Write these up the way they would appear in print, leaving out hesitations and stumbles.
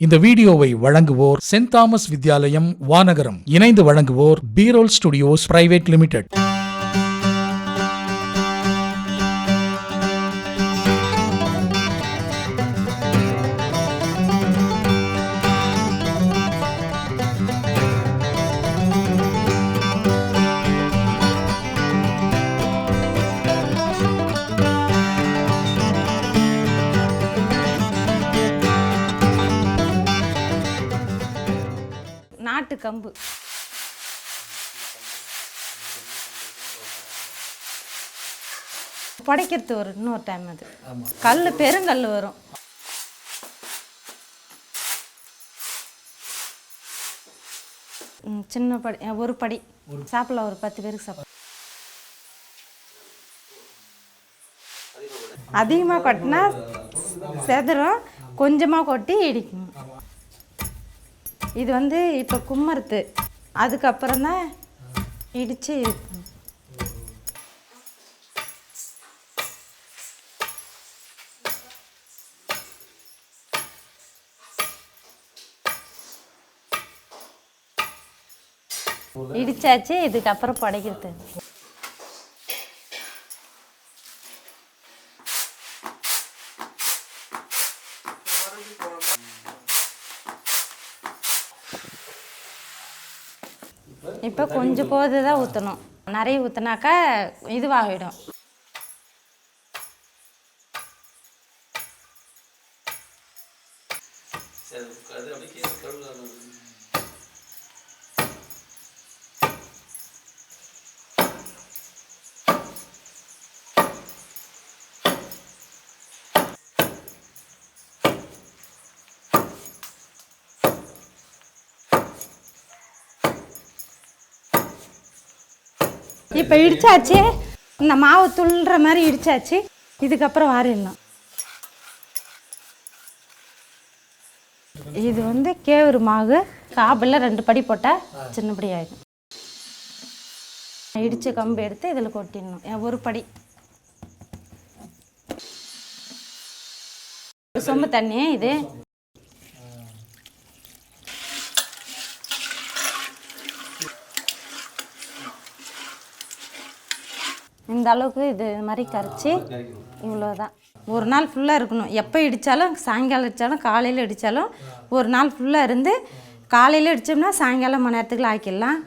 இந்த வீடியோவை வழங்குவோர் சென்ட் தாமஸ் வித்யாலயம் வானகரம். இணைந்து வழங்குவோர் BROLL ஸ்டுடியோஸ் பிரைவேட் லிமிடெட். நாட்டு கம்பு புடைக்கிறது ஒரு இன்னொரு டைம். அது கல் பெருங்கல் வரும். சின்ன படி ஒரு படி சாப்பிடலாம், ஒரு 10 பேருக்கு சாப்பிடலாம். அதிகமாக கொட்டினா செதறும், கொஞ்சமாக கொட்டி இடிக்கணும். இது வந்து இப்போ கும்மருத்து, அதுக்கப்புறம் தான் இடித்து இடிச்சாச்சு. இதுக்கப்புறம் படைக்கிறது. இப்போ கொஞ்சம் போது தான் ஊற்றணும், நிறைய ஊற்றினாக்கா இதுவாகிடும். இப்போ இடிச்சாச்சு, இந்த மாவு துள்ளுற மாதிரி இடிச்சாச்சு. இதுக்கப்புறம் வாரிடலாம். இது வந்து கேவுரு மாவு, காபில் 2 படி போட்டால் சின்னபடி ஆகிடும். இடித்த கம்பு எடுத்து இதில் கொட்டிடணும். ஒரு படி சொம்பு தண்ணி. இது இந்த அளவுக்கு இது மாதிரி கரைச்சி இவ்வளோதான். ஒரு நாள் ஃபுல்லாக இருக்கணும். எப்போ இடித்தாலும், சாயங்காலம் இடித்தாலும், காலையில் இடித்தாலும், ஒரு நாள் ஃபுல்லாக இருந்து காலையில் இடித்தோம்னா சாயங்காலம் மணி நேரத்துக்குள்ள ஆக்கிடலாம்.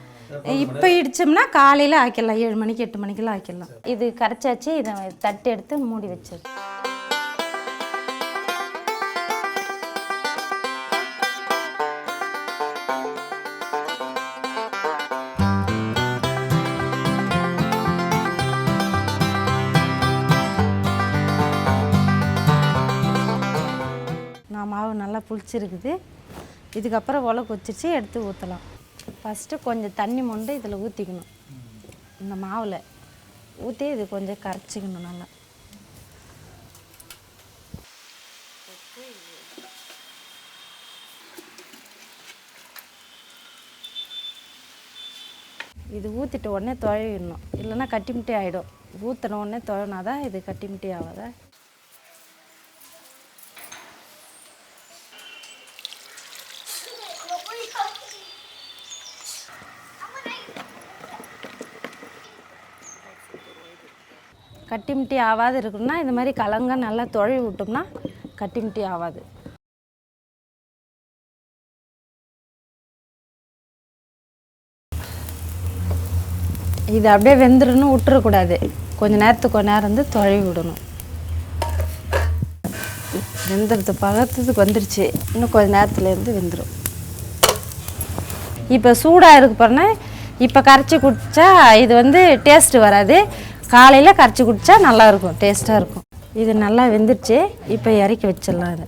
இப்போ இடித்தோம்னா காலையில் ஆக்கிடலாம், 7 மணிக்கு 8 மணிக்கெல்லாம் ஆக்கிடலாம். இது கரைச்சாச்சு. இதை தட்டு எடுத்து மூடி வச்சது. மாவு நல்லா புளிச்சிருக்குது. இதுக்கப்புறம் உலக்கு வச்சிச்சு, எடுத்து ஊற்றலாம். ஃபஸ்ட்டு கொஞ்சம் தண்ணி மொண்டு இதில் ஊற்றிக்கணும். இந்த மாவில் ஊற்றி இது கொஞ்சம் கரைச்சிக்கணும் நல்லா. இது ஊற்றிட்ட உடனே துழவிடணும், இல்லைன்னா கட்டிமுட்டி ஆகிடும். ஊற்றின உடனே துழனாதான் இது கட்டிமுட்டி ஆகாத. கட்டிமுட்டி ஆகாது இருக்குன்னா இந்த மாதிரி கலங்க நல்லா துழவி விட்டோம்னா கட்டிமுட்டி ஆகாது. இது அப்படியே வெந்துடணும், விட்டுறக்கூடாது. கொஞ்சம் நேரம் வந்து துழவி விடணும். வெந்துடுறது பகத்துக்கு வந்துருச்சு, இன்னும் கொஞ்சம் நேரத்துலேருந்து வெந்துடும். இப்போ சூடாக இருக்கு பாருன்னா, இப்போ கரைச்சி குடித்தா இது வந்து டேஸ்ட்டு வராது. காலையில் கரைச்சி குடித்தா நல்லாயிருக்கும், டேஸ்ட்டாக இருக்கும். இது நல்லா வெந்துடுச்சு. இப்போ இறக்கி வச்சிடலாம். இது